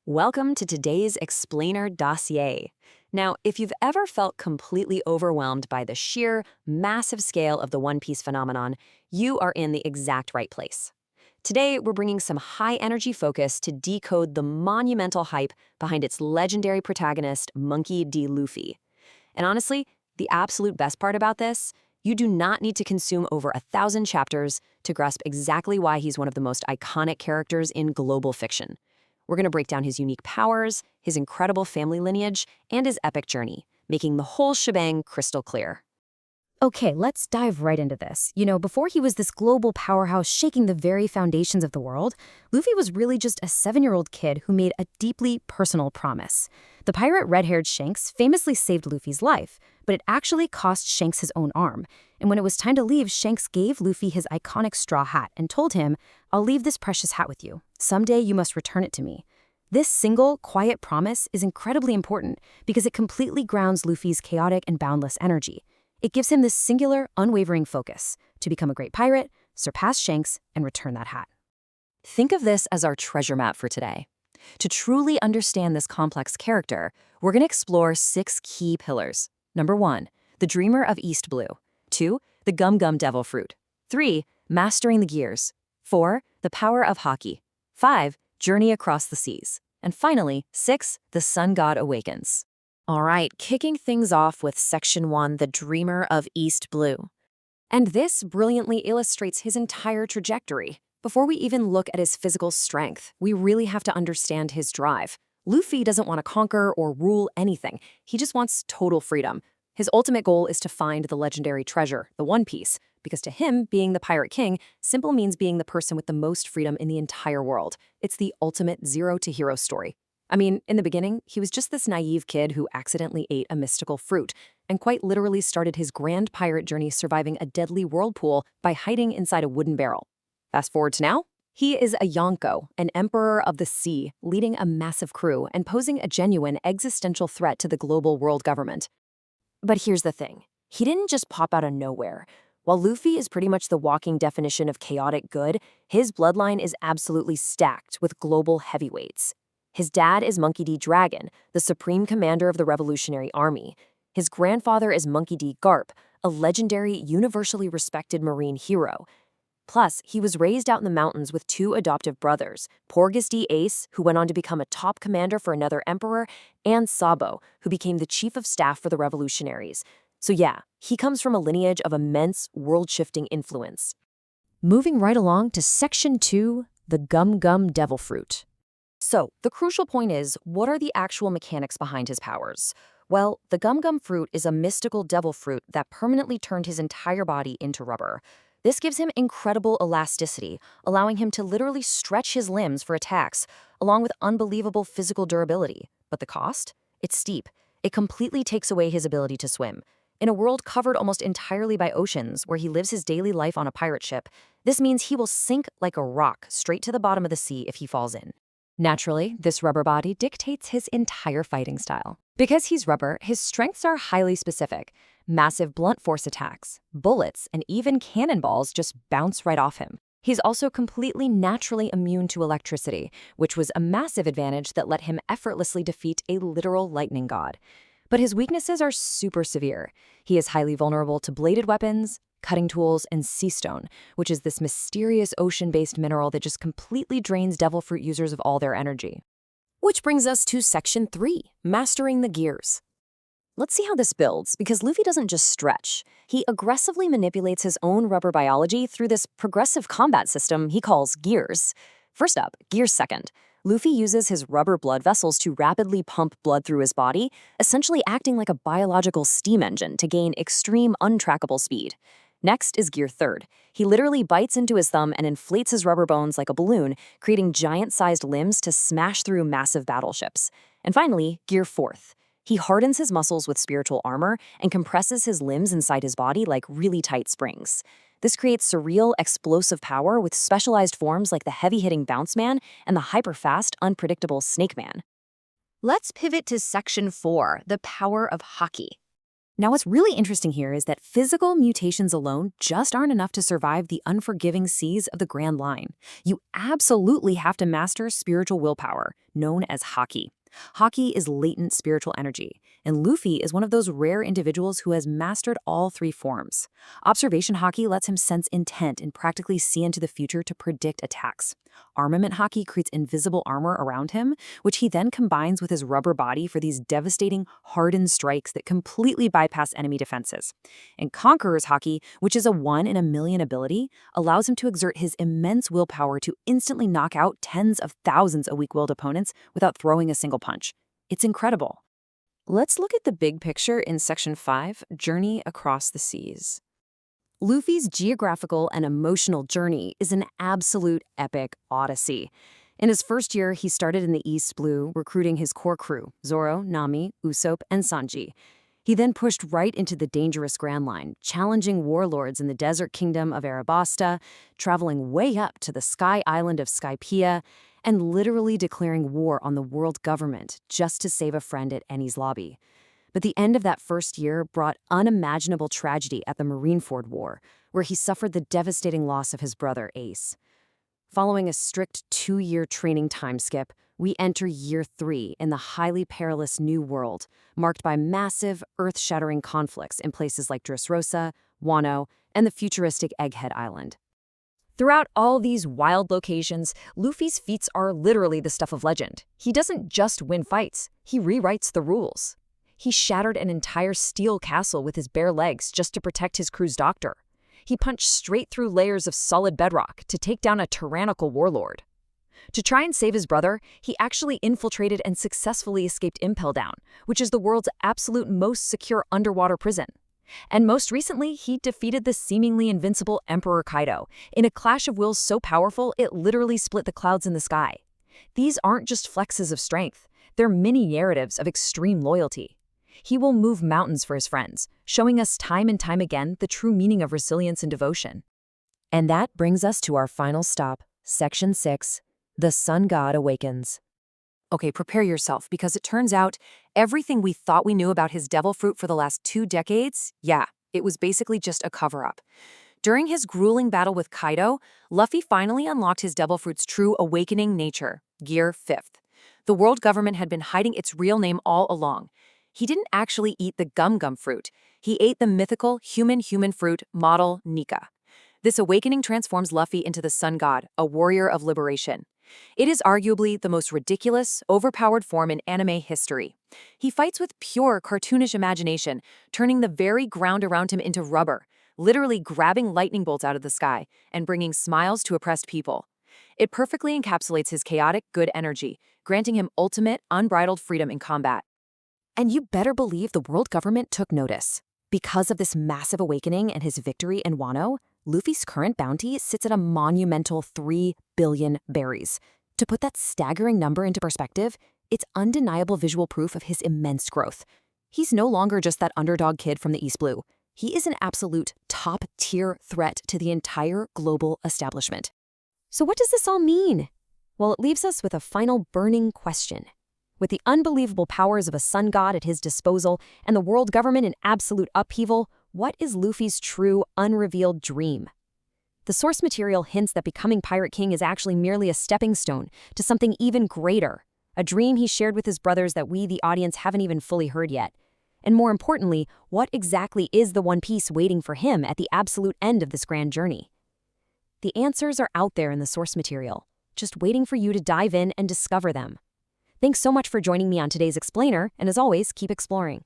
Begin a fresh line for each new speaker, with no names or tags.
Welcome to today's Explainer Dossier. Now, if you've ever felt completely overwhelmed by the sheer, massive scale of the One Piece phenomenon, you are in the exact right place. Today, we're bringing some high-energy focus to decode the monumental hype behind its legendary protagonist, Monkey D. Luffy. And honestly, the absolute best part about this, you do not need to consume over 1,000 chapters to grasp exactly why he's one of the most iconic characters in global fiction. We're going to break down his unique powers, his incredible family lineage, and his epic journey, making the whole shebang crystal clear.
Okay, let's dive right into this. Before he was this global powerhouse shaking the very foundations of the world, Luffy was really just a 7-year-old kid who made a deeply personal promise. The pirate red-haired Shanks famously saved Luffy's life, but it actually cost Shanks his own arm. And when it was time to leave, Shanks gave Luffy his iconic straw hat and told him, "I'll leave this precious hat with you. Someday you must return it to me." This single, quiet promise is incredibly important because it completely grounds Luffy's chaotic and boundless energy. It gives him this singular, unwavering focus to become a great pirate, surpass Shanks, and return that hat.
Think of this as our treasure map for today. To truly understand this complex character, we're going to explore 6 key pillars. Number 1, the Dreamer of East Blue. 2, the Gum Gum Devil Fruit. 3, mastering the gears. 4, the power of Haki. 5, journey across the seas. And finally, 6, the Sun God awakens. All right, kicking things off with Section 1, the Dreamer of East Blue. And this brilliantly illustrates his entire trajectory. Before we even look at his physical strength, we really have to understand his drive. Luffy doesn't want to conquer or rule anything. He just wants total freedom. His ultimate goal is to find the legendary treasure, the One Piece, because to him, being the Pirate King simply means being the person with the most freedom in the entire world. It's the ultimate zero-to-hero story. I mean, in the beginning, he was just this naive kid who accidentally ate a mystical fruit and quite literally started his grand pirate journey surviving a deadly whirlpool by hiding inside a wooden barrel. Fast forward to now, he is a Yonko, an emperor of the sea, leading a massive crew and posing a genuine existential threat to the global world government. But here's the thing. He didn't just pop out of nowhere. While Luffy is pretty much the walking definition of chaotic good, his bloodline is absolutely stacked with global heavyweights. His dad is Monkey D. Dragon, the supreme commander of the Revolutionary Army. His grandfather is Monkey D. Garp, a legendary, universally respected marine hero. Plus, he was raised out in the mountains with 2 adoptive brothers, Porgus D. Ace, who went on to become a top commander for another emperor, and Sabo, who became the chief of staff for the revolutionaries. So yeah, he comes from a lineage of immense, world-shifting influence.
Moving right along to Section 2, the Gum Gum Devil Fruit.
So, the crucial point is, what are the actual mechanics behind his powers? Well, the Gum Gum Fruit is a mystical devil fruit that permanently turned his entire body into rubber. This gives him incredible elasticity, allowing him to literally stretch his limbs for attacks, along with unbelievable physical durability. But the cost? It's steep. It completely takes away his ability to swim. In a world covered almost entirely by oceans, where he lives his daily life on a pirate ship, this means he will sink like a rock straight to the bottom of the sea if he falls in. Naturally, this rubber body dictates his entire fighting style. Because he's rubber, his strengths are highly specific. Massive blunt force attacks, bullets, and even cannonballs just bounce right off him. He's also completely naturally immune to electricity, which was a massive advantage that let him effortlessly defeat a literal lightning god. But his weaknesses are super severe. He is highly vulnerable to bladed weapons, cutting tools, and sea stone, which is this mysterious ocean-based mineral that just completely drains devil fruit users of all their energy. Which brings us to Section 3, Mastering the Gears. Let's see how this builds, because Luffy doesn't just stretch. He aggressively manipulates his own rubber biology through this progressive combat system he calls gears. First up, Gear Second. Luffy uses his rubber blood vessels to rapidly pump blood through his body, essentially acting like a biological steam engine to gain extreme, untrackable speed. Next is Gear Third. He literally bites into his thumb and inflates his rubber bones like a balloon, creating giant-sized limbs to smash through massive battleships. And finally, Gear Fourth. He hardens his muscles with spiritual armor and compresses his limbs inside his body like really tight springs. This creates surreal, explosive power with specialized forms like the heavy-hitting Bounce Man and the hyper-fast, unpredictable Snake Man. Let's pivot to Section 4, the power of Haki.
Now, what's really interesting here is that physical mutations alone just aren't enough to survive the unforgiving seas of the Grand Line. You absolutely have to master spiritual willpower, known as haki. Haki is latent spiritual energy, and Luffy is one of those rare individuals who has mastered all three forms. Observation haki lets him sense intent and practically see into the future to predict attacks. Armament haki creates invisible armor around him, which he then combines with his rubber body for these devastating, hardened strikes that completely bypass enemy defenses. And Conqueror's haki, which is a 1 in a million ability, allows him to exert his immense willpower to instantly knock out tens of thousands of weak-willed opponents without throwing a single punch. It's incredible. Let's look at the big picture in Section 5, Journey Across the Seas. Luffy's geographical and emotional journey is an absolute epic odyssey. In his first year, he started in the East Blue, recruiting his core crew, Zoro, Nami, Usopp, and Sanji. He then pushed right into the dangerous Grand Line, challenging warlords in the desert kingdom of Arabasta, traveling way up to the sky island of Skypiea, and literally declaring war on the world government just to save a friend at Enies Lobby. But the end of that first year brought unimaginable tragedy at the Marineford War, where he suffered the devastating loss of his brother Ace. Following a strict 2-year training time skip, we enter Year 3 in the highly perilous New World, marked by massive, earth-shattering conflicts in places like Dressrosa, Wano, and the futuristic Egghead Island. Throughout all these wild locations, Luffy's feats are literally the stuff of legend. He doesn't just win fights, he rewrites the rules. He shattered an entire steel castle with his bare legs just to protect his crew's doctor. He punched straight through layers of solid bedrock to take down a tyrannical warlord. To try and save his brother, he actually infiltrated and successfully escaped Impel Down, which is the world's absolute most secure underwater prison. And most recently, he defeated the seemingly invincible Emperor Kaido in a clash of wills so powerful it literally split the clouds in the sky. These aren't just flexes of strength, they're mini narratives of extreme loyalty. He will move mountains for his friends, showing us time and time again the true meaning of resilience and devotion. And that brings us to our final stop, Section 6, The Sun God Awakens. Okay, prepare yourself, because it turns out everything we thought we knew about his devil fruit for the last 2 decades, it was basically just a cover-up. During his grueling battle with Kaido, Luffy finally unlocked his devil fruit's true awakening nature, Gear 5th. The world government had been hiding its real name all along. He didn't actually eat the gum-gum fruit. He ate the mythical human fruit model Nika. This awakening transforms Luffy into the Sun God, a warrior of liberation. It is arguably the most ridiculous, overpowered form in anime history. He fights with pure, cartoonish imagination, turning the very ground around him into rubber, literally grabbing lightning bolts out of the sky and bringing smiles to oppressed people. It perfectly encapsulates his chaotic, good energy, granting him ultimate, unbridled freedom in combat. And you better believe the world government took notice. Because of this massive awakening and his victory in Wano, Luffy's current bounty sits at a monumental 3 billion berries. To put that staggering number into perspective, it's undeniable visual proof of his immense growth. He's no longer just that underdog kid from the East Blue. He is an absolute top-tier threat to the entire global establishment. So what does this all mean? Well, it leaves us with a final burning question. With the unbelievable powers of a sun god at his disposal and the world government in absolute upheaval, what is Luffy's true, unrevealed dream? The source material hints that becoming Pirate King is actually merely a stepping stone to something even greater, a dream he shared with his brothers that we, the audience, haven't even fully heard yet. And more importantly, what exactly is the One Piece waiting for him at the absolute end of this grand journey? The answers are out there in the source material, just waiting for you to dive in and discover them. Thanks so much for joining me on today's Explainer, and as always, keep exploring.